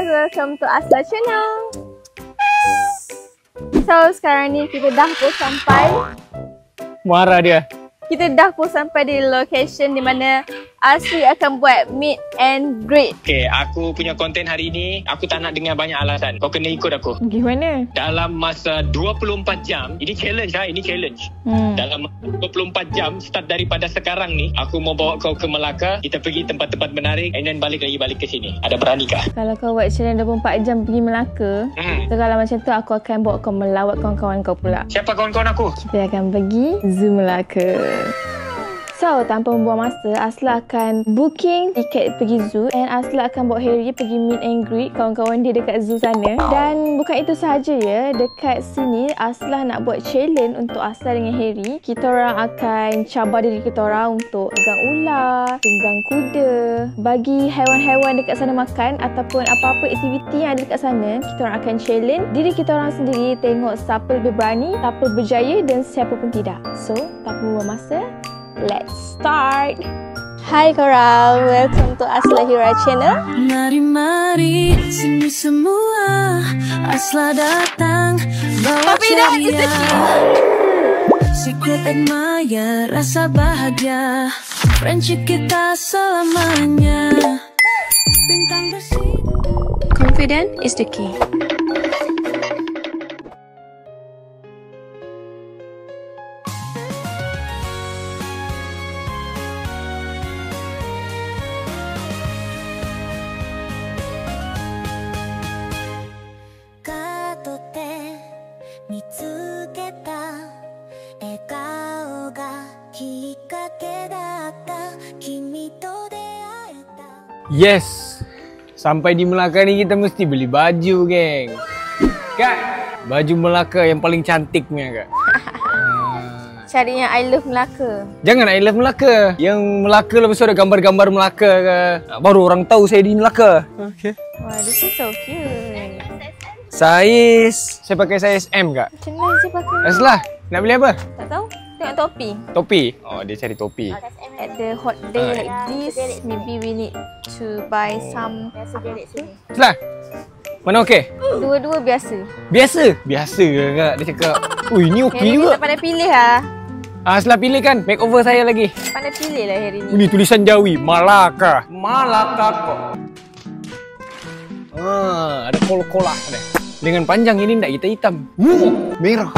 guys, welcome to Asla Channel. So sekarang ni kita dah pun sampai. Marah dia. Kita dah pun sampai di location di mana Asli akan buat meet and greet. Okay, aku punya konten hari ni, aku tak nak dengar banyak alasan. Kau kena ikut aku. Gimana? Dalam masa 24 jam, ini challenge lah, ini challenge. Dalam 24 jam, start daripada sekarang ni, aku mau bawa kau ke Melaka, kita pergi tempat-tempat menarik, and then balik ke sini. Ada beranikah? Kalau kau buat challenge 24 jam pergi Melaka, so kalau macam tu aku akan bawa kau melawat kawan-kawan kau pula. Siapa kawan-kawan aku? Kita akan pergi Zoo Melaka. So, tanpa membuang masa, Asla akan booking tiket pergi zoo and Asla akan bawa Harry pergi meet and greet kawan-kawan dia dekat zoo sana. Dan bukan itu sahaja ya, dekat sini Asla nak buat challenge untuk Asla dengan Harry. Kita orang akan cabar diri kita orang untuk pegang ular, tunggang kuda, bagi haiwan-haiwan dekat sana makan ataupun apa-apa aktiviti yang ada dekat sana. Kita orang akan challenge diri kita orang sendiri, tengok siapa lebih berani, siapa berjaya dan siapa pun tidak. So, tanpa membuang masa, let's start. Hai korang, welcome to Asla Hira Channel. Mari-mari sini semua, Asla datang bawa ceria. Secret admire, rasa bahagia, friendship kita selamanya. Bintang bersih. Confident is the key. Yes! Sampai di Melaka ni kita mesti beli baju, geng. Kak, baju Melaka yang paling cantik punya, Kak. Cari yang I love Melaka. Jangan I love Melaka. Yang Melaka lepas tu ada gambar-gambar Melaka ke. Baru orang tahu saya di Melaka. Okay. Wah, this is so cute. Saiz. Saya pakai saiz M, Kak. Macam mana sih pakai? Aslah, nak beli apa? Tak tahu. Tengok topi. Topi? Oh, dia cari topi. At the hot day like this, maybe we need to buy some. Aslah, mana okey? Dua-dua biasa. Biasa? Biasa ke, Kak? Dia cakap, ui, ni okey Harry juga. kita pandai pilih lah. Aslah pilih kan? Makeover saya lagi. Pandai pilih lah Harry ni. Ini tulisan Jawi, Malaka. Malaka kok. Ada kol-kolah deh. Dengan panjang ini tak kita hitam. Merah.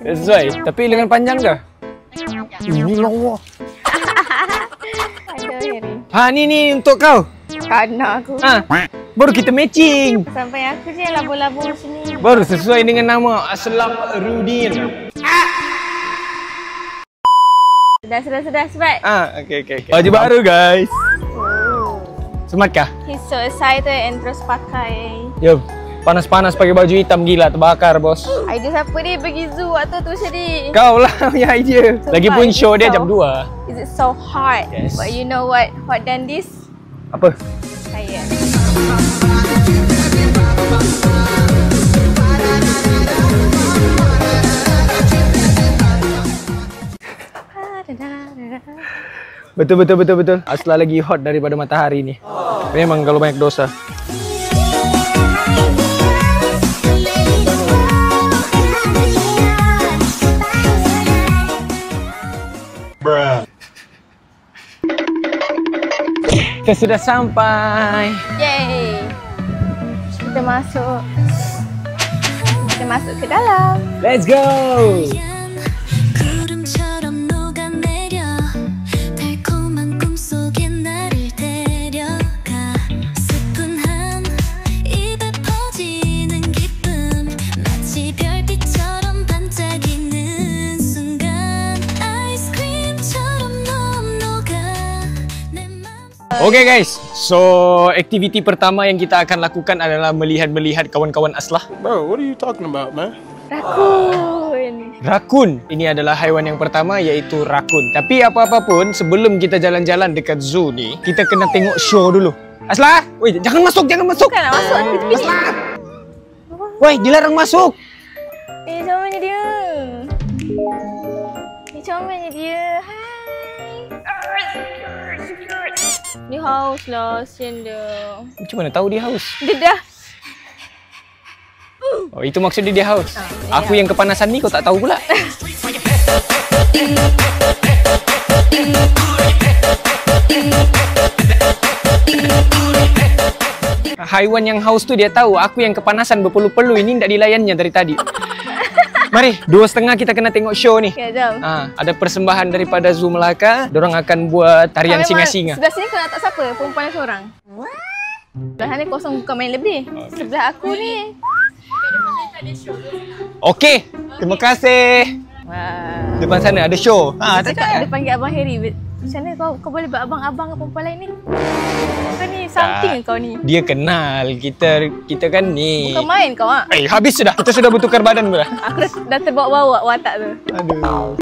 Sesuai. Tapi lengan panjang ke? Ini lawa. Aduh Harry. Ha, ni untuk kau. Kana aku. Ha. Baru kita matching. Sampai aku je labu-labu macam ni. Baru sesuai dengan nama Aslam Rudin. Sudah, smart. Okay. Baju baru, guys. Oh. Smart kah? He's so excited and terus pakai. Yo, panas-panas pakai baju hitam gila terbakar, bos. Idea siapa ni pergi zoo waktu tu tadi? Kau lah punya idea. So Lagipun hot, show dia so- jam 2. Is it so hot? Yes. But you know what? Hot than this? Apa? Saya. Betul. Asla lagi hot daripada matahari ni. Memang kalau banyak dosa. Bruh. Kita sudah sampai. Yay! Kita masuk ke dalam. Let's go. 구름처럼 녹아내려 달콤한 꿈속에 나를 데려가 스푼한 입에 퍼지는 기쁨 마치 별빛처럼 반짝이는 순간 아이스크림처럼 넌 녹아 내 맘속. Okay guys, so aktiviti pertama yang kita akan lakukan adalah melihat kawan-kawan Aslah. Bro, what are you talking about, man? Rakun. Rakun. Ini adalah haiwan yang pertama iaitu rakun. Tapi apa-apa pun sebelum kita jalan-jalan dekat zoo ni, kita kena tengok show dulu. Aslah, woi jangan masuk. Bukan nak masuk, kita pilih. Woi, dilarang masuk. Comelnya dia. Comelnya dia. Hai. Dia haus lah, sian dia. Macam mana tahu dia haus? Dia dah. Oh, itu maksud dia haus. Aku yang kepanasan ni kau tak tahu pula. Haiwan yang haus tu dia tahu aku yang kepanasan berpeluh-peluh ini tak dilayannya dari tadi. Mari, 2:30 kita kena tengok show ni. Ya, jom. Ada persembahan daripada Zoo Melaka. Diorang akan buat tarian singa-singa. Sebelah sini kau nak tak siapa? Perempuan seorang. Sebelah ni kosong bukan main lebih. Sebelah aku ni. Okey, terima kasih. Wah. Depan sana ada show. Dia panggil Abang Harry. Macam mana kau boleh buat abang-abang ke perempuan lain ni? Kau ni something kau ni. Dia kenal kita kan ni. Bukan main kau ah. Habis sudah. Kita sudah bertukar badan dah. Aku dah terbawa-bawa watak tu. Aduh.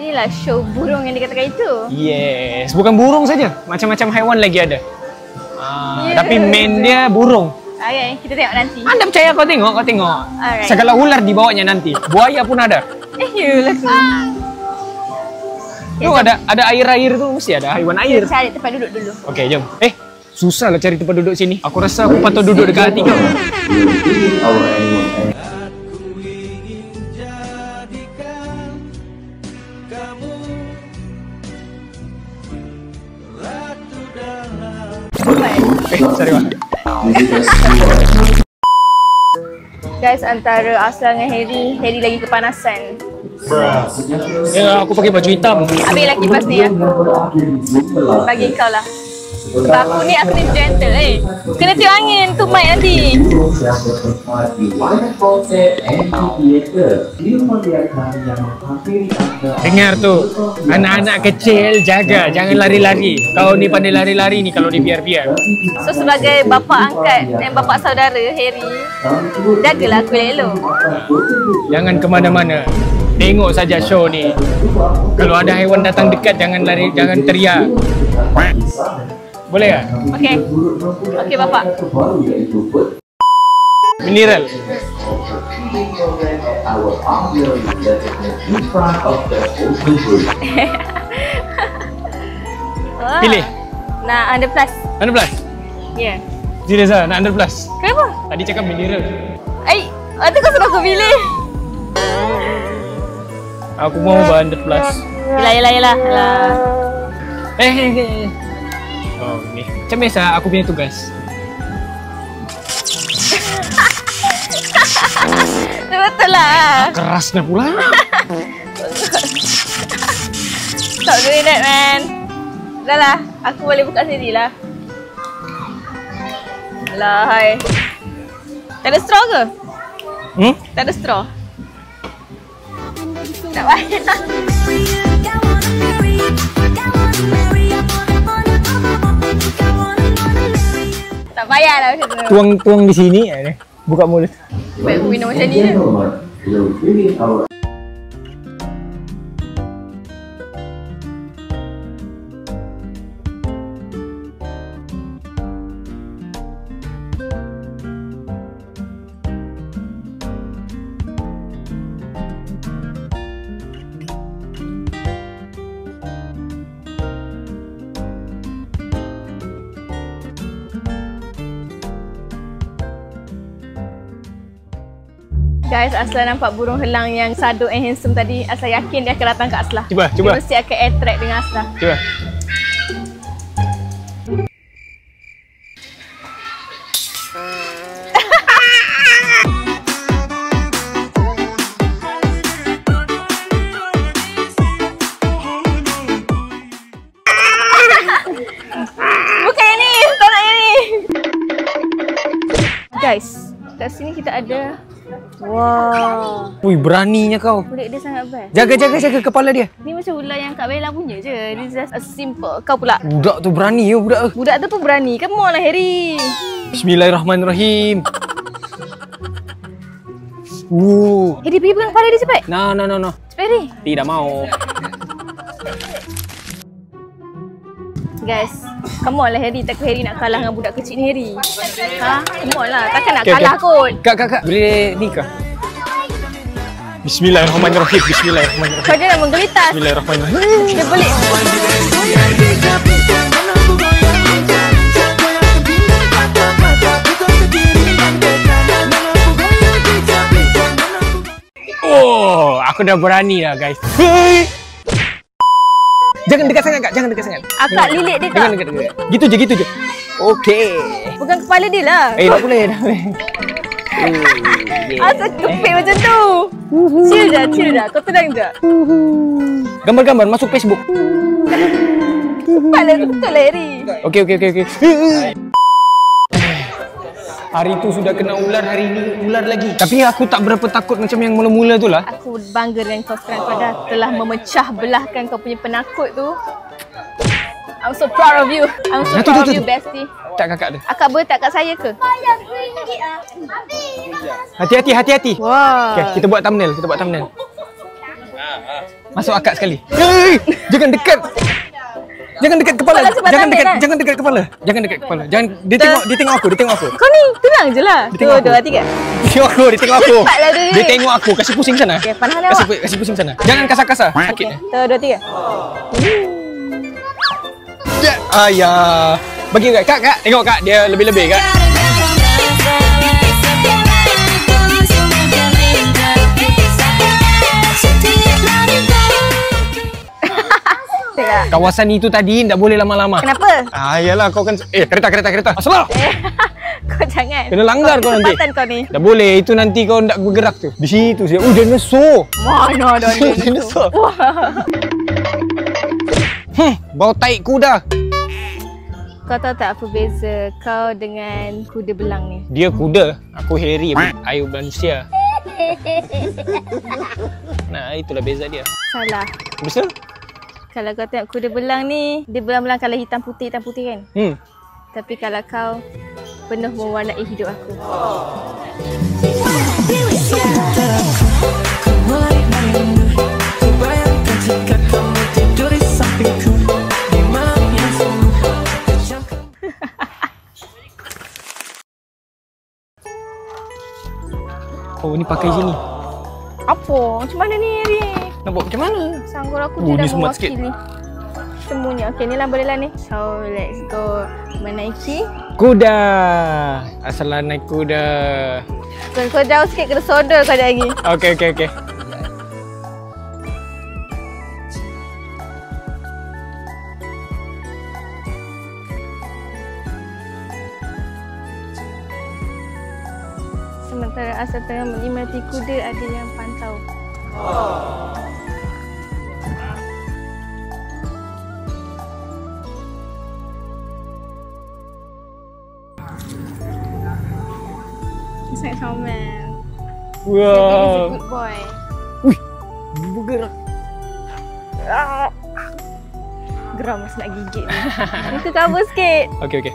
Inilah show burung yang dikatakan itu. Yes, bukan burung saja. Macam-macam haiwan lagi ada. Tapi main dia burung. Okay, kita tengok nanti. Anda percaya kau tengok. Alright. Segala ular dibawanya nanti. Buaya pun ada. Yelah. Tu ada air-air tu mesti ada haiwan air. Cari tempat duduk dulu. Okey, jom. Susah lah cari tempat duduk sini. Aku rasa aku patut duduk dekat hati kau. Sorry bang. Guys, antara Aslan dengan Harry lagi kepanasan. Aku pakai baju hitam. Ambil lah kipas ni ya. Bagi kau lah. Sebab aku ni gentle Kena tiup angin tu mic nanti. Dengar tu, anak-anak kecil jaga, jangan lari-lari. Kau ni pandai lari-lari ni kalau dibiar-biar. So sebagai bapa angkat dan bapa saudara Harry, jagalah aku elok. Jangan ke mana-mana. Tengok saja show ni. Kalau ada haiwan datang dekat jangan lari, jangan teriak. Boleh tak? Okey. Okey bapa. Mineral. Pilih. Nak 100 plus. 100 plus? Ya. Serius lah, nak 100 plus? Kenapa? Tadi cakap mineral. Itu kau suruh aku pilih. Aku mau 100 plus. Yelah. Oh, ni. Macam biasa aku punya tugas. Betul lah. Kerasnya pula. Stop doing that, man. Dah lah, aku boleh buka sendiri lah. Alah, hai. Tak ada straw ke? Tak ada straw. Tak payah. Tak payah lah macam tu. Tuang di sini. Buka mulut. Baik aku minum macam ni je. Guys, Aslan nampak burung helang yang sado and handsome tadi. Aslan yakin dia akan datang ke Aslan. Cuba. Dia mesti akan attract dengan Aslan. Cuba. Bukan yang ni, tak nak yang ni. Guys, kat sini kita ada. Wow. Ui, beraninya kau. Budak dia sangat best. Jaga kepala dia. Ni macam ular yang Kak Bella punya je. This just a simple. Kau pula. Budak tu berani yo, budak. Budak tu pun berani. Come on lah, Harry. Bismillahirrahmanirrahim. Harry pergi pegang kepala dia cepat. No. Cepat, Harry. Tidak mau. Guys, come on lah Harry. Takut Harry nak kalah dengan budak kecil ni, Harry. Come on lah. Takkan nak kalah kot. Kak. Boleh ni kah? Bismillahirrahmanirrahim. Kau jangan menggelitas. Bismillahirrahmanirrahim. Dia boleh. Aku dah berani dah guys. Hei! Jangan dekat sangat Kak, jangan dekat sangat. Akak lilit dia tak? Jangan dekat. Gitu je. Okey. Pegang kepala dia lah. Tak boleh. Asal kepit macam tu. Chill dah. Kau tenang je. Gambar-gambar masuk Facebook. Cepat lah betul lah Harry. Okey. Hari tu sudah kena ular, hari ini ular lagi. Tapi aku tak berapa takut macam yang mula-mula tu lah. Aku bangga dengan kau sekarang. Kau dah telah memecah belahkan kau punya penakut tu. I'm so proud of you. I'm so proud of you, bestie. Tak kakak tu. Akak boleh tak kat saya ke? Hati-hati. Wah. Okay, kita buat thumbnail. Masuk akak sekali. Hei, jangan dekat. Jangan dekat kepala. Jangan dekat kepala. Jangan dia tengok aku. Kau ni tenang je lah. 2, 3. Dia tengok aku. Cepatlah dia. Dia tengok aku, kasih pusing sana. Okey, panahan awak. Kasih pusing sana. Jangan kasar-kasar. Sakit. 1, 2, 3. Ayah. Bagi Kak. Tengok Kak, dia lebih-lebih Kak. Kawasan itu tadi tak boleh lama-lama. Kenapa? Yalah kau kan kereta. Asal. Kau jangan. Kena langgar kau nanti. Kau ni. Tak boleh, itu nanti kau tak bergerak tu. Di situ saya. Dinosaur. Mana dah Dinosaur. Wah. Bau tai kuda. Kau tahu tak apa beza kau dengan kuda belang ni? Dia kuda, aku Harry, ayu manusia. Nah, itulah beza dia. Salah. Betul? Kalau kau tengok kuda belang ni, dia belang-belang kalau hitam putih kan? Tapi kalau kau penuh mewarnai hidup aku. Oh, ni pakai sini. Apa? Macam mana ni Harry? Nak buat macam mana? Sanggur aku Oh, dia ni dah smart sikit. mewakili semuanya. Okey, ni lah boleh lah ni. So, let's go menaiki. Kuda. Asal naik kuda. Kau jauh sikit, kena sodor kau ada lagi. Okey. Sementara Asal tengah menikmati kuda, ada yang pantau. Sangat comel. He's a Wow. good boy. Bergerak. Geram masa nak gigit ni. Itu cover sikit. Okey.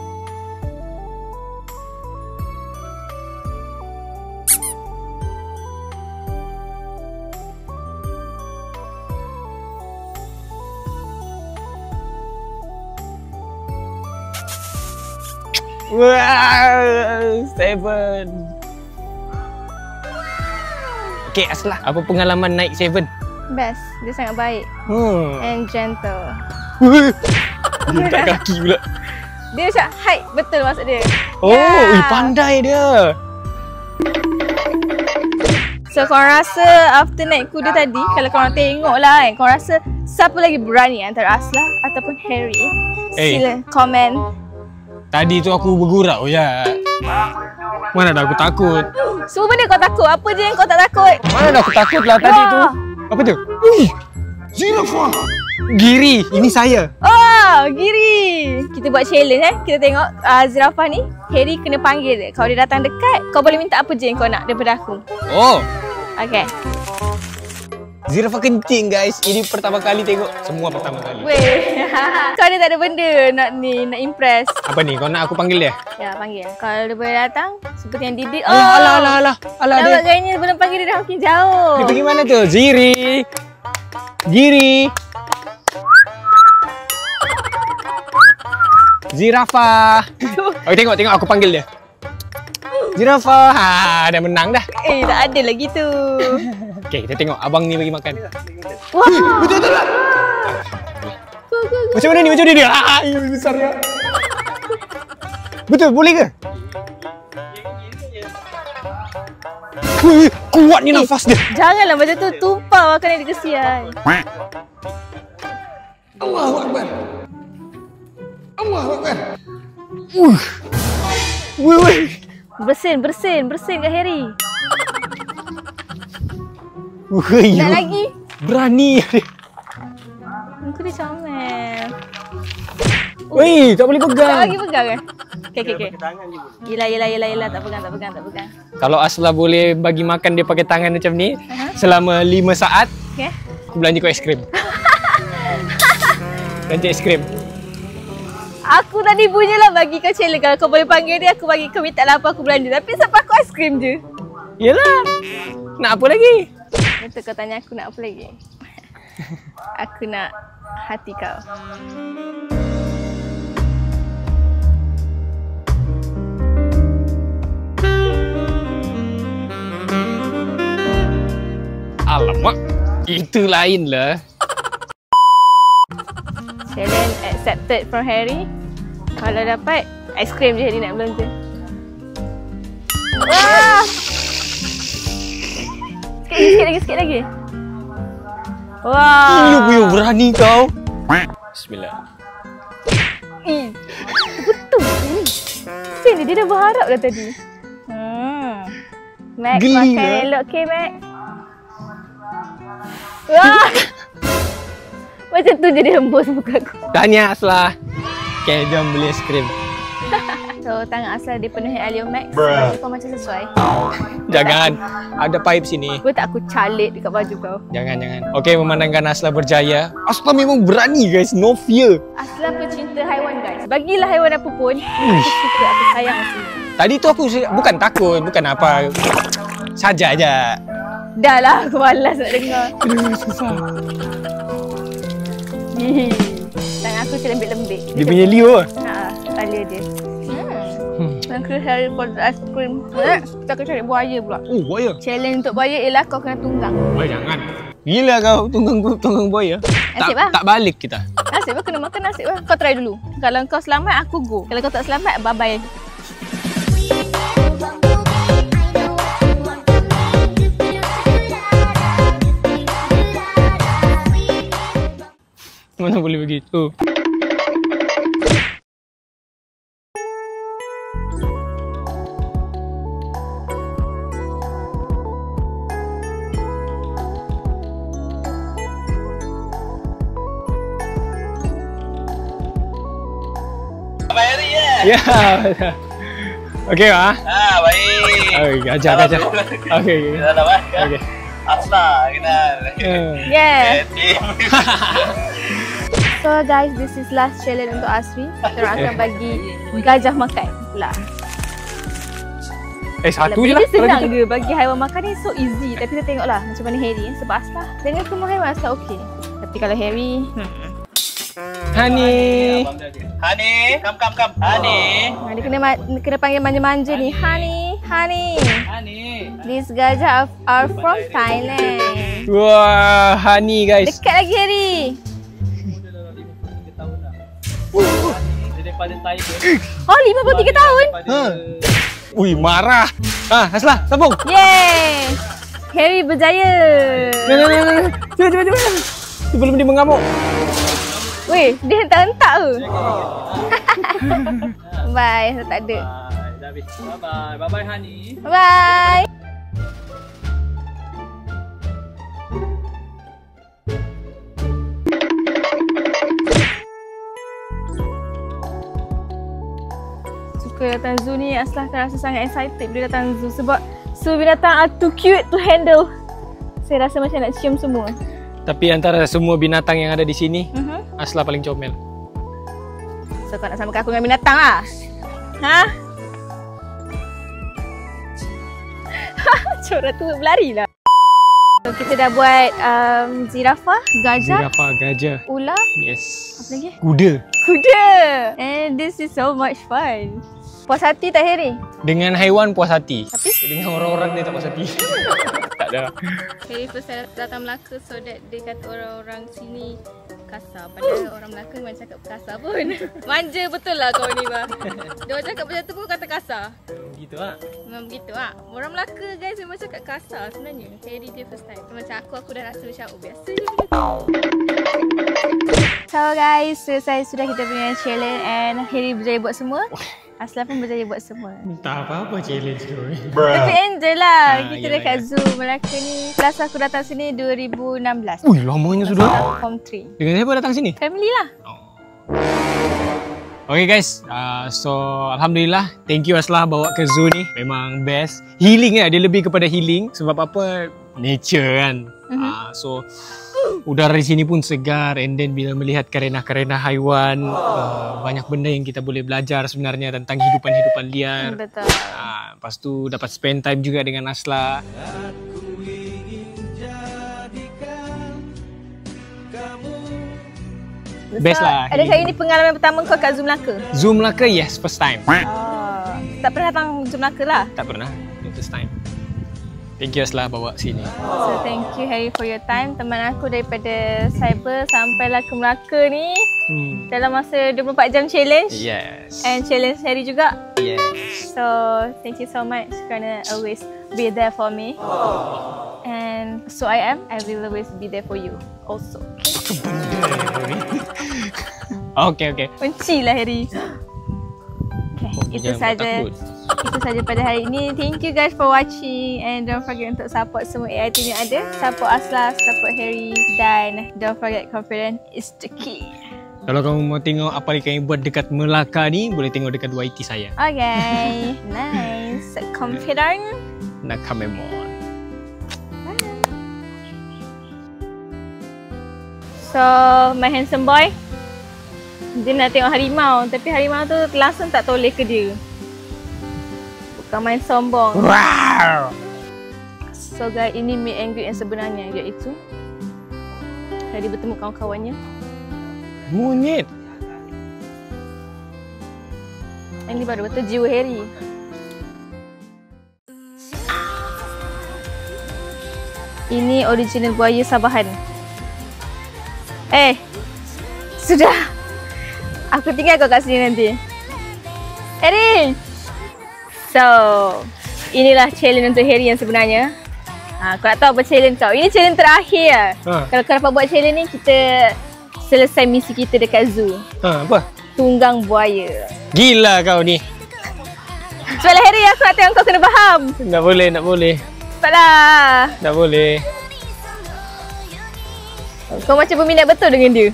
Wow, 7. Okey, Aslah, apa pengalaman naik 7? Best. Dia sangat baik. And gentle. Letak kaki pula. Dia macam height betul maksud dia. Pandai dia. So korang rasa after naik kuda tadi, kalau korang tengok lah kan, korang rasa siapa lagi berani antara Aslah ataupun Harry? Sila komen. Tadi tu aku bergurau ya. Mana dah aku takut. Semua benda kau takut. Apa je yang kau tak takut? Mana dah aku takut lah tadi tu. Apa tu? Zirafah. Giri, ini saya. Oh, Giri. Kita buat challenge Kita tengok zirafah ni, Harry kena panggil dia. Kalau dia datang dekat, kau boleh minta apa je yang kau nak daripada aku. Oh, Okay. zirafah kencing guys. Ini pertama kali tengok. Semua pertama kali. Weh. Kau ni tak ada benda nak impress. Apa ni? Kau nak aku panggil dia? Ya, panggil. Kalau dia boleh datang, seperti yang Didi. Alah Nampak dia. gayanya belum panggil dia dah makin jauh. Dia pergi mana tu? Giri. Zirafah. Oh, tengok aku panggil dia. Zirafah. Dah menang dah. Tak ada lagi tu. Okey, kita tengok abang ni bagi makan. Wah. Betul lah. Macam mana ni? Ini besar ya. Betul, boleh ke? Kuatnya nafas dia. Janganlah macam tu, tumpah makanan dia kesian. Allahu Akbar. Allahu Akbar. Woi. Bersin kat Harry. Woi. Nak lagi? Berani. Muka dia comel. Woi, tak boleh Tak pegang. lagi pegang kan? Okay. Yelah. Tak pegang. Kalau Asla boleh bagi makan dia pakai tangan macam ni selama 5 saat, Okay. aku belanja kau aiskrim. Belanja aiskrim. Aku tadi punyalah bagi kau challenge. Kalau kau boleh panggil dia, aku bagi kau minta lah apa aku belanja. Tapi sampai aku aiskrim je. Yelah. Nak apa lagi? Betul kau tanya aku nak apa lagi? Aku nak hati kau. Alamak. Itu lain lah. Challenge accepted from Harry. Kalau dapat, aiskrim je Harry nak belanja. Wah! Sikit lagi. Wah! Lu punya berani kau. Bismillah. Betul ni. Sini dia dah berharap dah tadi. Max Geli makan lah. elok ke Max? Wah! Macam tu je dia hembus muka aku. Tanya Asla. Okay, jom beli aiskrim. So tangan Asal dipenuhi Alio Max. Baju kau macam sesuai. Jangan. Ada pipe sini. Kau tak aku calik dekat baju kau. Jangan. Okey, memandangkan Asla berjaya. Asla memang berani guys, no fear. Asal pecinta haiwan guys. Bagilah haiwan apa pun. Aku suka, aku sayang sini. Tadi tu aku bukan takut, bukan apa. Saja aja. Dah lah, aku malas nak dengar. Susah. Hihi. Tangan aku macam lembik-lembik. Dia punya Leo. Ha, tali dia. Yang kena cari for ice cream. Kita akan cari buaya pula. Oh, buaya. Challenge untuk buaya ialah kau kena tunggang. Buaya jangan. Gila kau tunggang buaya. Nasib lah. Tak balik kita. Nasib lah, kena makan nasib lah. Kau try dulu. Kalau kau selamat, aku go. Kalau kau tak selamat, bye-bye. Mana boleh begitu? Ya. Okey, ah. Baik. Okey, gajah. Okey. Dah dapat. Okey. Asla kenal. Yeah. Tim. So guys, this is last challenge untuk Asri. Kita akan bagi gajah makan pula. Satu je lah. Dia senang ke bagi haiwan makan ni, so easy. Tapi kita tengoklah macam mana Harry. Sebab Asla dengan semua haiwan Asla okey. Tapi kalau Harry, Hani. Hani, come. Hani. dia kena panggil manja-manja ni. Honey. Hani. These gajah are from Thailand. Wah, Hani guys. Dekat lagi Harry. Daripada tiger. Oh, 53 tahun. Ui, marah. Asla, sambung. Yeay. Harry berjaya. Cepat. Sebelum dia mengamuk. Weh, dia hentak-hentak ke? Bye, tak ada. Dah habis. Bye-bye. Bye-bye Hani. Bye. Suka datang zoo ni, Aslah akan rasa sangat excited bila datang zoo sebab semua binatang are too cute to handle. Saya rasa macam nak cium semua. Tapi antara semua binatang yang ada di sini, Asla paling comel. So kau nak samakan aku dengan binatang lah? Ha? Corak tu berlari lah. So, kita dah buat zirafah, gajah, Zirafah, gajah. ular, Yes. apa lagi? Kuda. Kuda. And this is so much fun. Puas hati tak Harry? Dengan haiwan puas hati. Tapi? Dengan orang-orang dia tak puas hati. Tak ada. Harry first datang Melaka so that dia kata orang-orang sini kasar. Padahal orang Melaka memang cakap kasar pun. Manja betul lah kau ni bah. Dia orang cakap macam tu pun kata kasar. Gitu lah. Memang begitu lah. Orang Melaka guys memang cakap kasar sebenarnya. Harry dia first time. Macam aku dah rasa macam biasa je benda tu. So guys, selesai sudah kita punya challenge and Harry berjaya buat semua. Asla pun berjaya buat semua. Tak apa-apa challenge tu. Tapi enjoy lah. Kita yelah, dekat zoo Melaka ni. Last aku datang sini 2016. Ui, lamanya sudah. Form 3. Dengan siapa datang sini? Family lah. Okay guys, so Alhamdulillah, thank you Aslah bawa ke zoo ni. Memang best. Healing lah, dia lebih kepada healing. Sebab apa? Nature kan. So udara di sini pun segar, and then bila melihat karenah-karenah haiwan, banyak benda yang kita boleh belajar sebenarnya tentang hidupan-hidupan liar. Betul. Lepas tu dapat spend time juga dengan Aslah. Best lah. Adakah ini pengalaman pertama kau kat Zoo Melaka? Zoo Melaka, yes, first time. Oh, tak pernah datang Zoo Melaka lah? Tak pernah, first time. Thank you Aslah bawa sini. So thank you Harry for your time. Teman aku daripada Cyber sampailah ke Melaka ni dalam masa 24 jam challenge. Yes. And challenge Harry juga. Yes. So thank you so much kerana always be there for me. And so I will always be there for you also. Okay, okay. Benci lah Harry. Okay, itu jangan saja. takut. Itu saja pada hari ini. Thank you guys for watching and don't forget untuk support semua AIT yang ada. Support Aslah, support Harry dan don't forget confidence is the key. Kalau kamu mau tengok apa yang kami buat dekat Melaka ni, boleh tengok dekat YT saya. Okay, nice. Confident. Nakamemon. So, my handsome boy, dia nak tengok harimau. Tapi harimau tu langsung tak toleh ke dia. Bukan main sombong. Wow. So guys, ini meet and greet yang sebenarnya, iaitu Harry bertemu kawan-kawannya. Monyet. Ini baru betul jiwa Harry. Ini original buaya Sabahan. Sudah. Aku tinggal kau kat sini nanti. Harry! So, inilah challenge untuk Harry yang sebenarnya. Kau nak tahu apa challenge kau? Ini challenge terakhir. Kalau kau dapat buat challenge ni, kita selesai misi kita dekat zoo. Apa? Tunggang buaya. Gila kau ni. Cepatlah Harry, aku nak tengok kau kena faham. Tak boleh, tak boleh. Cepatlah. Tak boleh. Kau macam berminat betul dengan dia.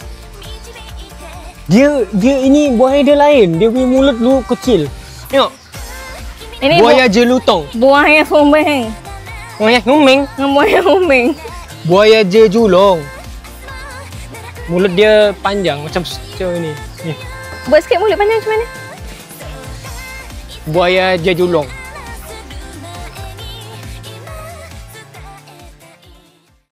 Dia ini buaya dia lain. Dia punya mulut lu kecil. Tengok. Ini Buaya jelutong. buaya humeng. Buaya humeng. Buaya humeng. Buaya jejulong. Mulut dia panjang macam ini. Ni. Buat sikit mulut panjang macam mana? Buaya jejulong.